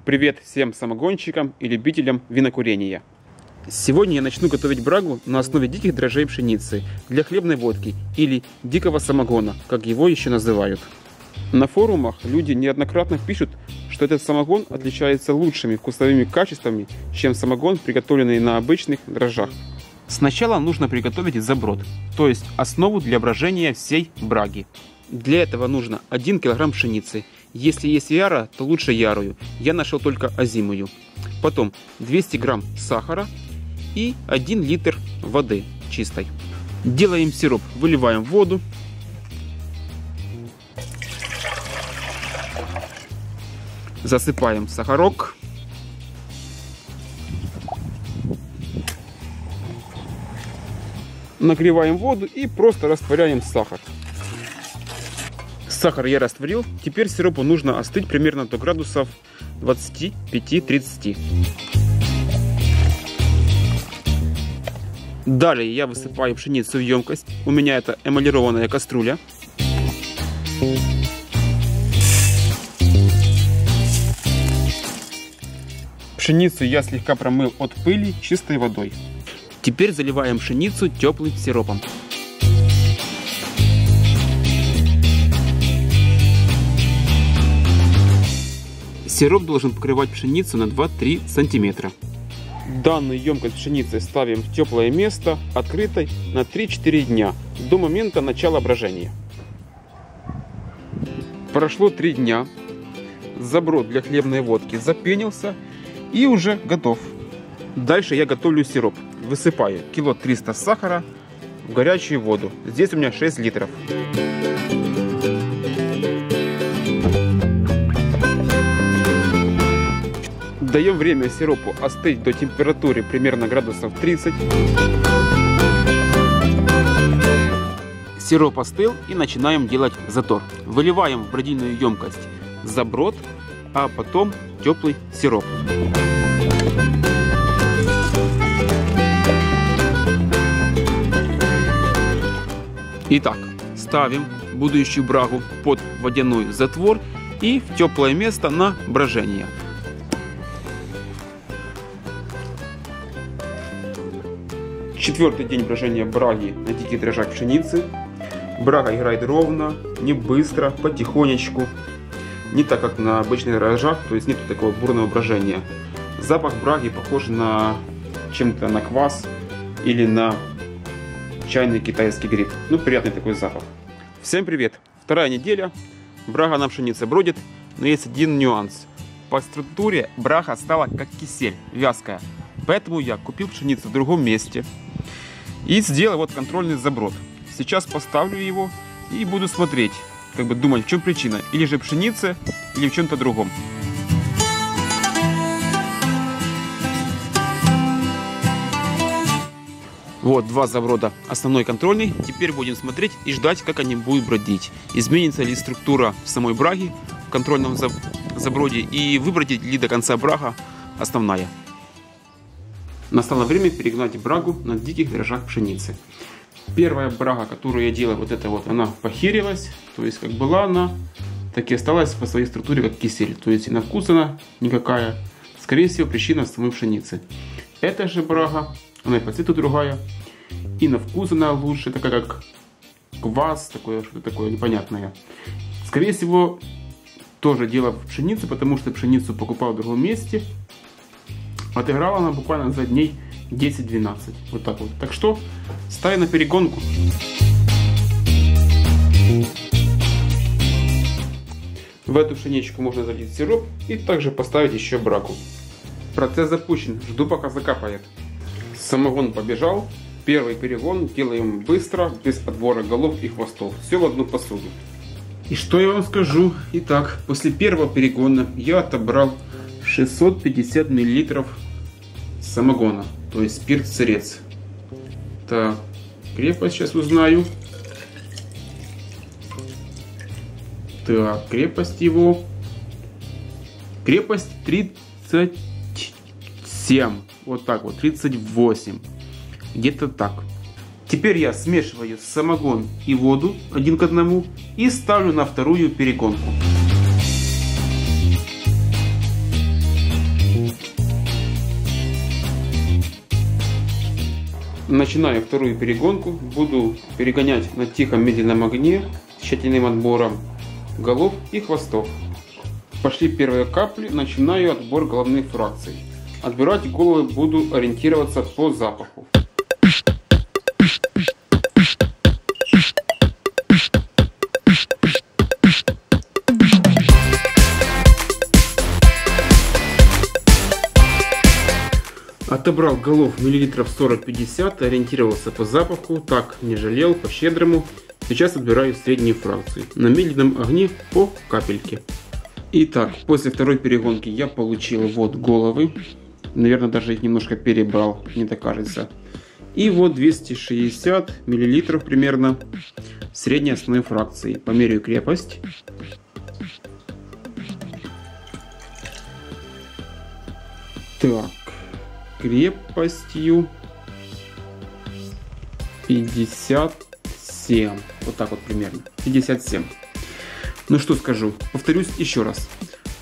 Привет всем самогонщикам и любителям винокурения. Сегодня я начну готовить брагу на основе диких дрожжей пшеницы для хлебной водки или дикого самогона, как его еще называют. На форумах люди неоднократно пишут, что этот самогон отличается лучшими вкусовыми качествами, чем самогон, приготовленный на обычных дрожжах. Сначала нужно приготовить заброд, то есть основу для брожения всей браги. Для этого нужно 1 кг пшеницы. Если есть яра, то лучше ярую. Я нашел только озимую. Потом 200 грамм сахара и 1 литр воды чистой. Делаем сироп. Выливаем воду. Засыпаем сахарок. Нагреваем воду и просто растворяем сахар. Сахар я растворил. Теперь сиропу нужно остыть примерно до градусов 25-30. Далее я высыпаю пшеницу в емкость. У меня это эмалированная кастрюля. Пшеницу я слегка промыл от пыли чистой водой. Теперь заливаем пшеницу теплым сиропом. Сироп должен покрывать пшеницу на 2-3 см. Данную емкость пшеницы ставим в теплое место, открытой на 3-4 дня, до момента начала брожения. Прошло 3 дня. Заброд для хлебной водки запенился и уже готов. Дальше я готовлю сироп. Высыпаю 300 кг сахара в горячую воду. Здесь у меня 6 литров. Даем время сиропу остыть до температуры примерно градусов 30. Сироп остыл и начинаем делать затор. Выливаем в бродильную емкость заброд, а потом теплый сироп. Итак, ставим будущую брагу под водяной затвор и в теплое место на брожение. Четвертый день брожения браги на диких дрожжах пшеницы. Брага играет ровно, не быстро, потихонечку. Не так, как на обычных дрожжах, то есть нет такого бурного брожения. Запах браги похож на чем-то на квас или на чайный китайский гриб. Ну, приятный такой запах. Всем привет! Вторая неделя. Брага на пшенице бродит, но есть один нюанс. По структуре брага стала как кисель, вязкая. Поэтому я купил пшеницу в другом месте и сделал вот контрольный заброд. Сейчас поставлю его и буду смотреть, думать, в чем причина. Или же пшеница, или в чем-то другом. Вот 2 заброда, основной и контрольный. Теперь будем смотреть и ждать, как они будут бродить. Изменится ли структура самой браги в контрольном заброде и выбродит ли до конца брага основная. Настало время перегнать брагу на диких дрожжах пшеницы. Первая брага, которую я делаю, вот эта вот, она похерилась. То есть как была она, так и осталась по своей структуре как кисель. То есть и на вкус она никакая. Скорее всего, причина в самой пшенице. Эта же брага, она и по цвету другая. И на вкус она лучше, такая как квас, что-то такое непонятное. Скорее всего, тоже дело в пшенице, потому что пшеницу покупал в другом месте. Отыграла она буквально за дней 10-12. Вот так вот. Так что ставим на перегонку. В эту пшеничку можно залить сироп и также поставить еще брагу. Процесс запущен. Жду, пока закапает. Самогон побежал. Первый перегон делаем быстро, без подбора голов и хвостов. Все в одну посуду. И что я вам скажу? Итак, после первого перегона я отобрал 650 мл самогона, то есть спирт-сырец. Так, крепость сейчас узнаю. Так, крепость его. Крепость 37. Вот так вот, 38. Где-то так. Теперь я смешиваю самогон и воду 1 к 1 и ставлю на вторую перегонку. Начинаю вторую перегонку. Буду перегонять на тихом медленном огне с тщательным отбором голов и хвостов. Пошли первые капли. Начинаю отбор головных фракций. Отбирать головы буду ориентироваться по запаху. Отобрал голов миллилитров 40-50, ориентировался по запаху, так не жалел, по-щедрому. Сейчас отбираю среднюю фракцию. На медленном огне по капельке. Итак, после второй перегонки я получил вот головы. Наверное, даже их немножко перебрал, мне так кажется. И вот 260 миллилитров примерно средней основной фракции. Померяю крепость. Так. Крепостью 57. Вот так вот примерно. 57. Ну что скажу, повторюсь еще раз.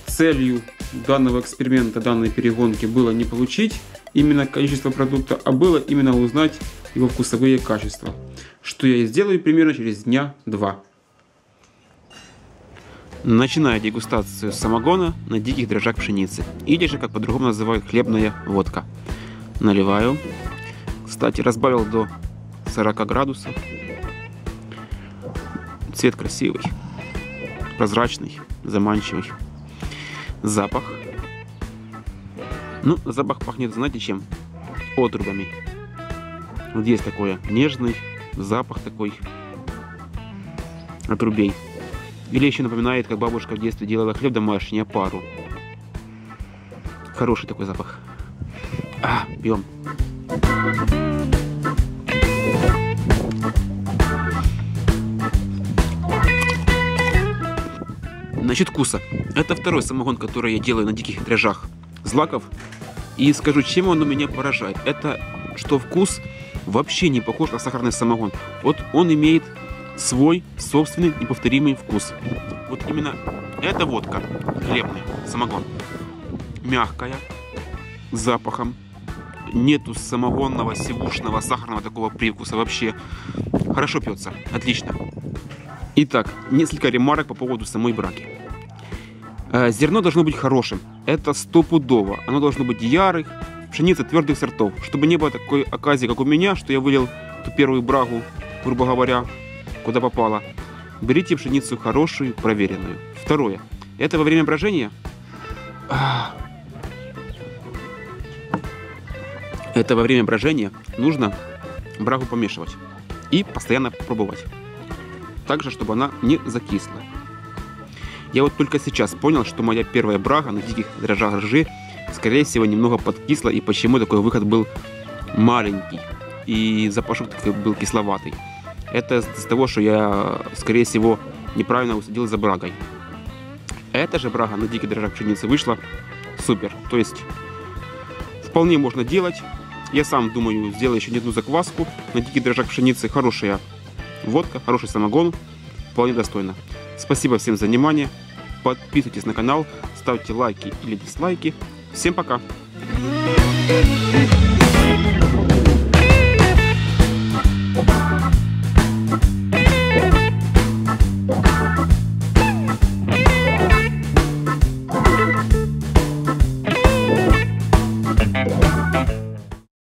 Целью данного эксперимента, данной перегонки было не получить именно количество продукта, а было именно узнать его вкусовые качества. Что я и сделаю примерно через дня 2. Начинаю дегустацию самогона на диких дрожжах пшеницы. Или же, как по-другому называют, хлебная водка. Наливаю. Кстати, разбавил до 40 градусов. Цвет красивый, прозрачный, заманчивый. Запах. Ну, запах пахнет, знаете чем? Отрубами. Вот есть такой нежный запах такой отрубей. Или еще напоминает, как бабушка в детстве делала хлеб домашний, опару. Хороший такой запах. Пьем. Насчет вкуса. Это второй самогон, который я делаю на диких дрожжах злаков. И скажу, чем он у меня поражает. Это что вкус вообще не похож на сахарный самогон. Вот он имеет свой собственный неповторимый вкус. Вот именно эта водка, хлебный самогон, мягкая, с запахом. Нету самогонного, сивушного, сахарного такого привкуса вообще. Хорошо пьется, отлично. Итак, несколько ремарок по поводу самой браги. Зерно должно быть хорошим, это стопудово. Оно должно быть ярых, пшеница твердых сортов, чтобы не было такой оказии, как у меня, что я вылил ту первую брагу, грубо говоря, куда попало. Берите пшеницу хорошую, проверенную. Второе. Это во время брожения. Это во время брожения нужно брагу помешивать и постоянно пробовать. Также, чтобы она не закисла. Я вот только сейчас понял, что моя первая брага на диких дрожжах ржи, скорее всего, немного подкисла, и почему такой выход был маленький. И запашок такой был кисловатый. Это из-за того, что я, скорее всего, неправильно усадил за брагой. Эта же брага на диких дрожжах пшеницы вышла супер. То есть, вполне можно делать. Я сам думаю, сделаю еще не одну закваску на диких дрожжах пшеницы. Хорошая водка, хороший самогон. Вполне достойно. Спасибо всем за внимание. Подписывайтесь на канал, ставьте лайки или дизлайки. Всем пока!